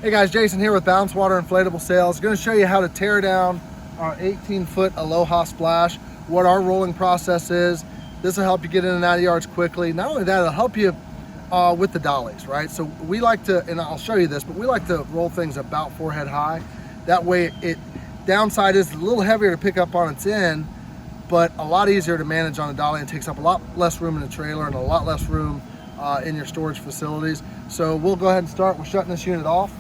Hey guys, Jason here with BounceWater Inflatable Sails. Going to show you how to tear down our 18-foot Aloha Splash, what our rolling process is. This will help you get in and out of yards quickly. Not only that, it'll help you with the dollies, right? So we like to, and I'll show you this, but we like to roll things about forehead high. That way downside is a little heavier to pick up on its end, but a lot easier to manage on a dolly, and takes up a lot less room in the trailer and a lot less room in your storage facilities. So we'll go ahead and start with shutting this unit off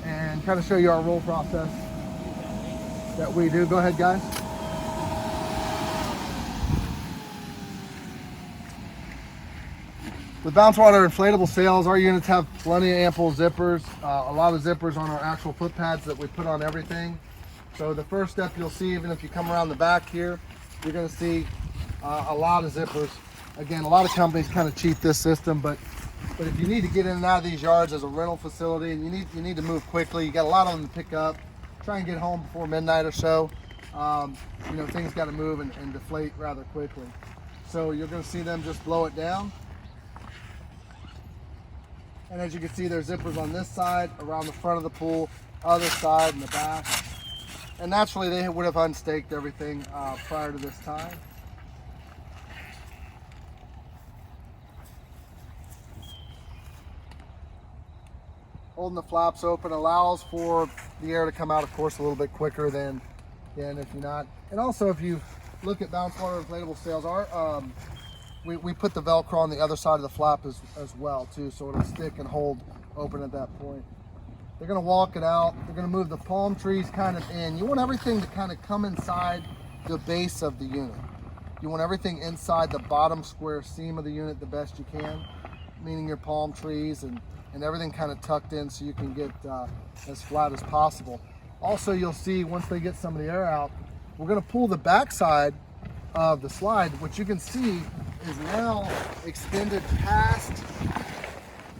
and kind of show you our roll process that we do. Go ahead, guys. With BounceWater inflatable sails, our units have plenty of ample zippers, a lot of zippers on our actual foot pads that we put on everything. So the first step you'll see, even if you come around the back here, you're going to see a lot of zippers. Again, a lot of companies kind of cheat this system, but if you need to get in and out of these yards as a rental facility and you need to move quickly, you got a lot of them to pick up, try and get home before midnight or so, things got to move and deflate rather quickly. So you're going to see them just blow it down. And as you can see, there's zippers on this side, around the front of the pool, other side, and the back. And naturally, they would have unstaked everything prior to this time. Holding the flaps open allows for the air to come out, of course, a little bit quicker than if you're not. And also, if you look at BounceWater inflatable sails, we put the Velcro on the other side of the flap as well too, so it'll stick and hold open at that point. They're going to walk it out. They're going to move the palm trees kind of in. You want everything to kind of come inside the base of the unit. You want everything inside the bottom square seam of the unit the best you can, meaning your palm trees and everything kind of tucked in so you can get as flat as possible. Also, you'll see once they get some of the air out, we're going to pull the back side of the slide, which you can see is now extended past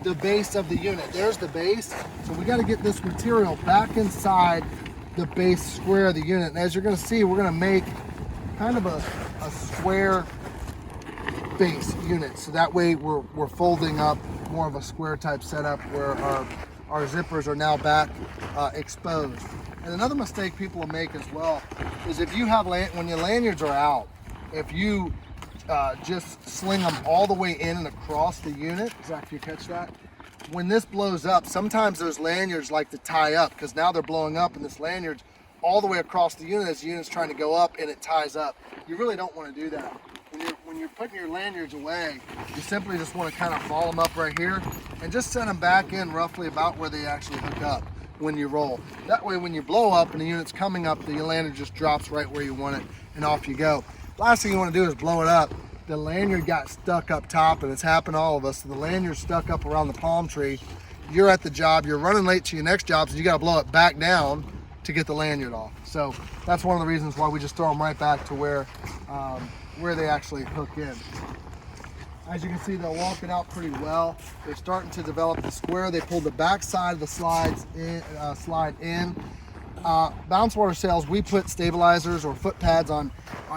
the base of the unit. There's the base. So we got to get this material back inside the base square of the unit. And as you're going to see, we're going to make kind of a square base unit. So that way we're folding up more of a square type setup where our zippers are now back exposed. And another mistake people will make as well is if you have, when your lanyards are out, if you just sling them all the way in and across the unit, Zach, if you catch that, when this blows up, sometimes those lanyards like to tie up because now they're blowing up and this lanyard's all the way across the unit as the unit's trying to go up and it ties up. You really don't want to do that. When you're putting your lanyards away, you simply just want to kind of ball them up right here and just set them back in roughly about where they actually hook up when you roll. That way when you blow up and the unit's coming up, the lanyard just drops right where you want it and off you go. Last thing you want to do is blow it up. The lanyard got stuck up top, and it's happened to all of us. So the lanyard's stuck up around the palm tree. You're at the job, you're running late to your next job, so you got to blow it back down to get the lanyard off. So that's one of the reasons why we just throw them right back to where they actually hook in. As you can see, they'll walk it out pretty well. They're starting to develop the square. They pulled the back side of the slide in. BounceWater sails, we put stabilizers or foot pads on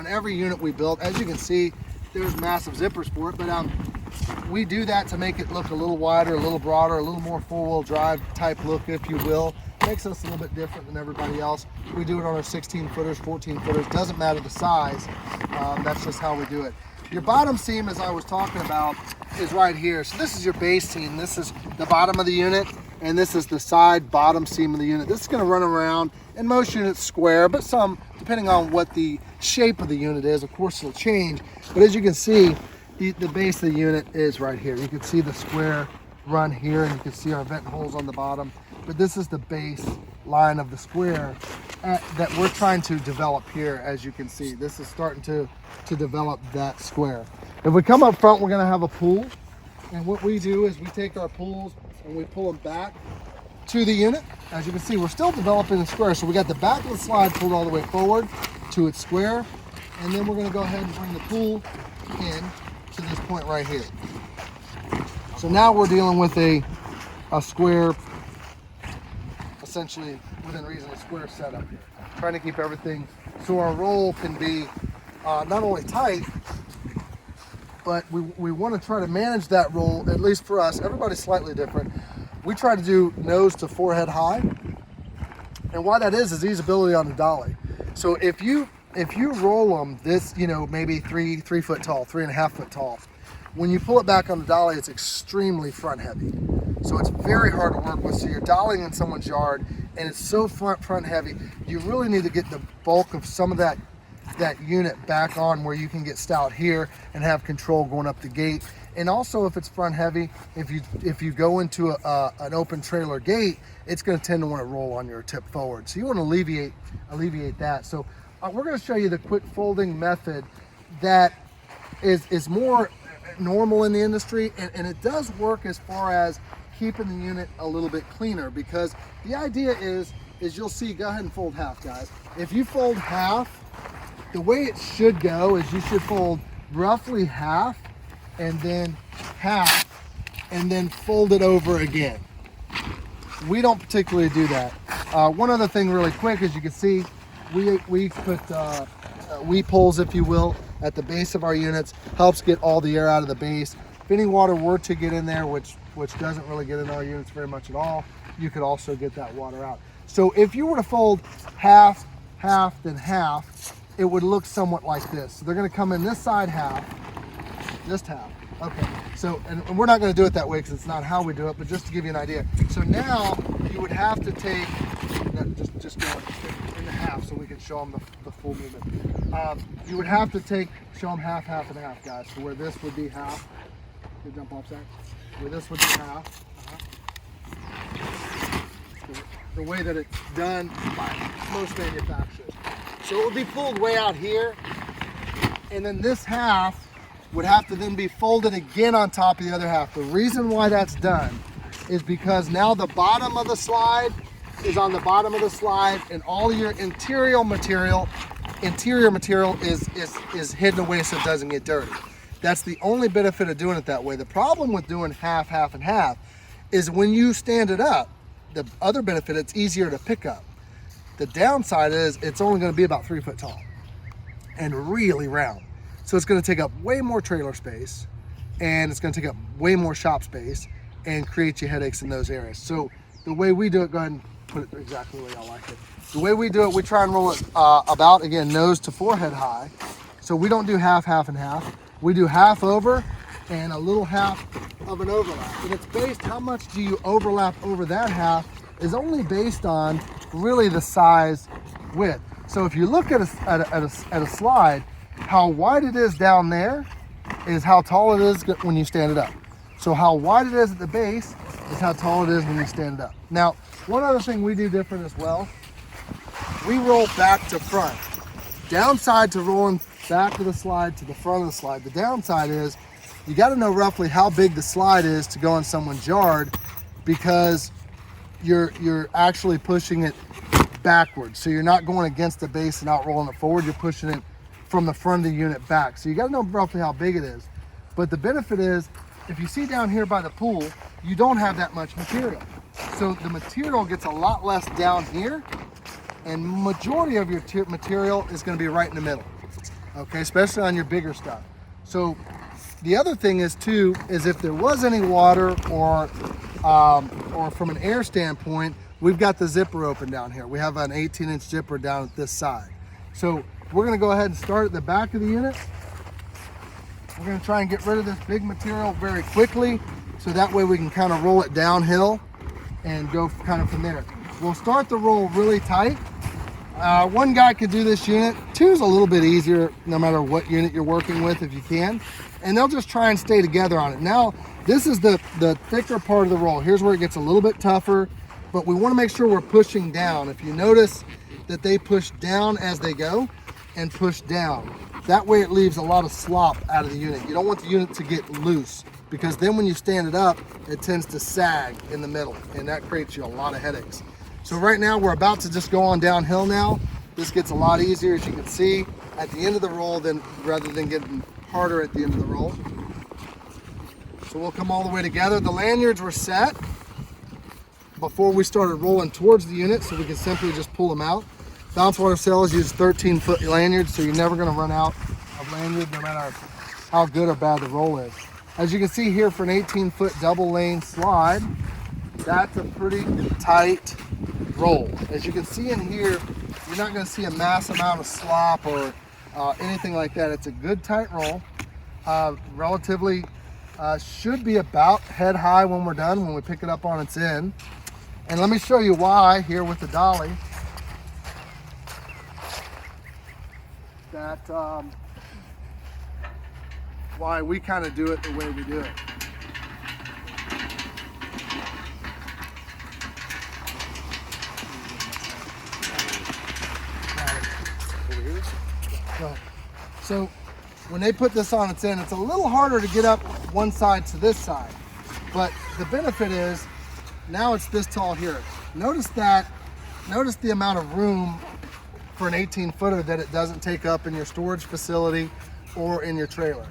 every unit we built. As you can see, there's massive zippers for it, but we do that to make it look a little wider, a little broader, a little more four-wheel drive type look, if you will. Makes us a little bit different than everybody else. We do it on our 16-footers, 14-footers, doesn't matter the size. That's just how we do it. Your bottom seam, as I was talking about, is right here. So this is your base seam. This is the bottom of the unit, and this is the side bottom seam of the unit. This is going to run around, in most units square, but some, depending on what the shape of the unit is, of course it'll change. But as you can see, the base of the unit is right here. You can see the square run here, and you can see our vent holes on the bottom. But this is the base line of the square that we're trying to develop here. As you can see, this is starting to develop that square. If we come up front, we're going to have a pool. And what we do is we take our pools and we pull them back to the unit. As you can see, we're still developing the square. So we got the back of the slide pulled all the way forward to its square. And then we're going to go ahead and bring the pool in to this point right here. So now we're dealing with a square, essentially within reason, a square setup here. Trying to keep everything so our roll can be not only tight, but we want to try to manage that roll, at least for us. Everybody's slightly different. we try to do nose to forehead high. And why that is easeability on the dolly. So if you roll them this, you know, maybe 3 foot tall, 3.5 foot tall, when you pull it back on the dolly, it's extremely front heavy. So it's very hard to work with. So you're dollying in someone's yard and it's so front heavy, you really need to get the bulk of some of that unit back on where you can get stout here and have control going up the gate. And also if it's front heavy, if you go into an open trailer gate, it's going to tend to want to roll on your tip forward. So you want to alleviate that. So we're going to show you the quick folding method that is more normal in the industry, and it does work as far as keeping the unit a little bit cleaner, because the idea is you'll see, go ahead and fold half, guys. If you fold half, the way it should go is you should fold roughly half and then half and then fold it over again. We don't particularly do that. One other thing really quick, as you can see, we put weep holes, if you will, at the base of our units. Helps get all the air out of the base. If any water were to get in there, which doesn't really get in our units very much at all, you could also get that water out. So if you were to fold half, half, then half, it would look somewhat like this. So they're going to come in this side half, just half. Okay, so, and we're not going to do it that way because it's not how we do it, but just to give you an idea. So now you would have to take, just go in the half so we can show them the full movement. You would have to show them half, half, and half, guys. So where this would be half, you jump off, Zach. Where this would be half. The way that it's done by most manufacturers. So it would be pulled way out here, and then this half would have to then be folded again on top of the other half. The reason why that's done is because now the bottom of the slide is on the bottom of the slide, and all your interior material is hidden away so it doesn't get dirty. That's the only benefit of doing it that way. The problem with doing half, half, and half is when you stand it up, the other benefit, it's easier to pick up. The downside is it's only going to be about 3 foot tall and really round. So it's going to take up way more trailer space, and it's going to take up way more shop space and create you headaches in those areas. So the way we do it, go ahead and put it exactly the way I like it. The way we do it, we try and roll it about, again, nose to forehead high. So we don't do half, half, and half. We do half over and a little half of an overlap. And it's based, how much do you overlap over that half is only based on really the size width. So if you look at a slide, how wide it is down there is how tall it is when you stand it up. So how wide it is at the base is how tall it is when you stand it up. Now, one other thing we do different as well, we roll back to front. Downside to rolling back of the slide to the front of the slide, the downside is you got to know roughly how big the slide is to go in someone's yard, because you're actually pushing it backwards. So you're not going against the base and not rolling it forward, you're pushing it from the front of the unit back. So you got to know roughly how big it is. But the benefit is, if you see down here by the pool, you don't have that much material. So the material gets a lot less down here, and majority of your material is going to be right in the middle. Okay, especially on your bigger stuff. So the other thing is too, is if there was any water or from an air standpoint, we've got the zipper open down here. We have an 18-inch zipper down at this side. So we're going to go ahead and start at the back of the unit. We're going to try and get rid of this big material very quickly, so that way we can kind of roll it downhill and go kind of from there. We'll start the roll really tight. One guy could do this unit. Two is a little bit easier no matter what unit you're working with, if you can. And they'll just try and stay together on it. Now, this is the thicker part of the roll. Here's where it gets a little bit tougher, but we want to make sure we're pushing down. If you notice that they push down as they go and push down, that way it leaves a lot of slop out of the unit. You don't want the unit to get loose, because then when you stand it up, it tends to sag in the middle, and that creates you a lot of headaches. So right now we're about to just go on downhill now. This gets a lot easier, as you can see, at the end of the roll rather than getting harder at the end of the roll. So we'll come all the way together. The lanyards were set before we started rolling towards the unit, so we can simply just pull them out. BounceWater cells use 13-foot lanyards, so you're never going to run out of lanyard no matter how good or bad the roll is. As you can see here, for an 18-foot double lane slide, That's a pretty tight roll. As you can see in here, you're not going to see a mass amount of slop or anything like that. It's a good tight roll. Relatively should be about head high when we're done, when we pick it up on its end. And let me show you why here with the dolly. That why we kind of do it the way we do it. So when they put this on its end, it's a little harder to get up one side to this side. But the benefit is now it's this tall here. Notice the amount of room for an 18-footer that it doesn't take up in your storage facility or in your trailer.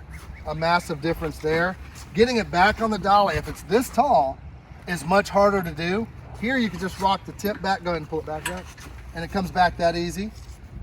A massive difference there. Getting it back on the dolly, if it's this tall, is much harder to do. Here you can just rock the tip back, go ahead and pull it back, and it comes back that easy.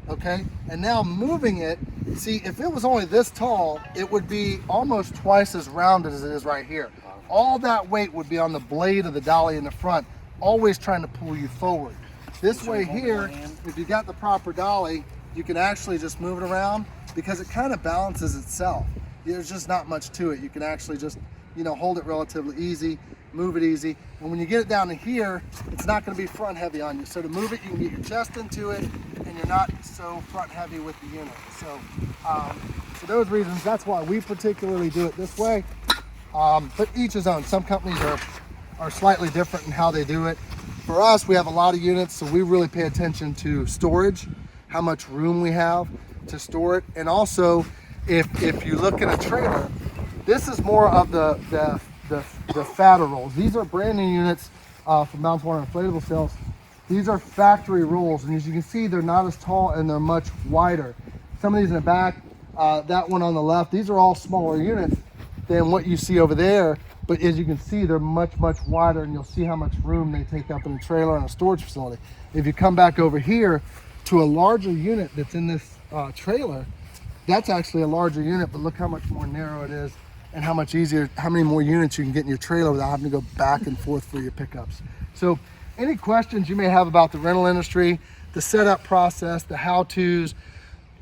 Okay, and now moving it, see, if it was only this tall, it would be almost twice as rounded as it is right here. All that weight would be on the blade of the dolly in the front, always trying to pull you forward. This way here, if you got the proper dolly, you can actually just move it around because it kind of balances itself. There's just not much to it. You can actually just, hold it relatively easy, move it easy. And when you get it down to here, it's not going to be front heavy on you. So to move it, you can get your chest into it, and you're not so front heavy with the unit. So for those reasons, that's why we particularly do it this way. But each his own. Some companies are slightly different in how they do it. For us, we have a lot of units, so we really pay attention to storage, how much room we have to store it. And also, if you look in a trailer, this is more of the fatter rolls. These are brand new units from BounceWater Inflatable Sales. These are factory rolls, and as you can see, they're not as tall and they're much wider. Some of these in the back, that one on the left, these are all smaller units than what you see over there. But as you can see, they're much, much wider, and you'll see how much room they take up in a trailer and a storage facility. If you come back over here to a larger unit that's in this trailer, that's actually a larger unit, but look how much more narrow it is and how much easier, how many more units you can get in your trailer without having to go back and forth for your pickups. So any questions you may have about the rental industry, the setup process, the how-tos,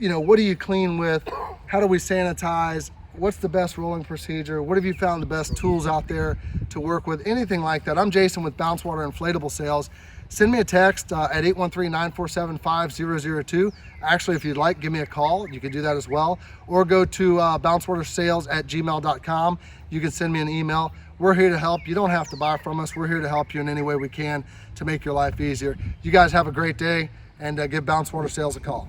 what do you clean with? How do we sanitize? What's the best rolling procedure? What have you found the best tools out there to work with? Anything like that. I'm Jason with BounceWater Inflatable Sales. Send me a text at 813-947-5002. Actually, if you'd like, give me a call. You can do that as well. Or go to bouncewatersales@gmail.com. You can send me an email. We're here to help. You don't have to buy from us. We're here to help you in any way we can to make your life easier. You guys have a great day, and give BounceWater Sales a call.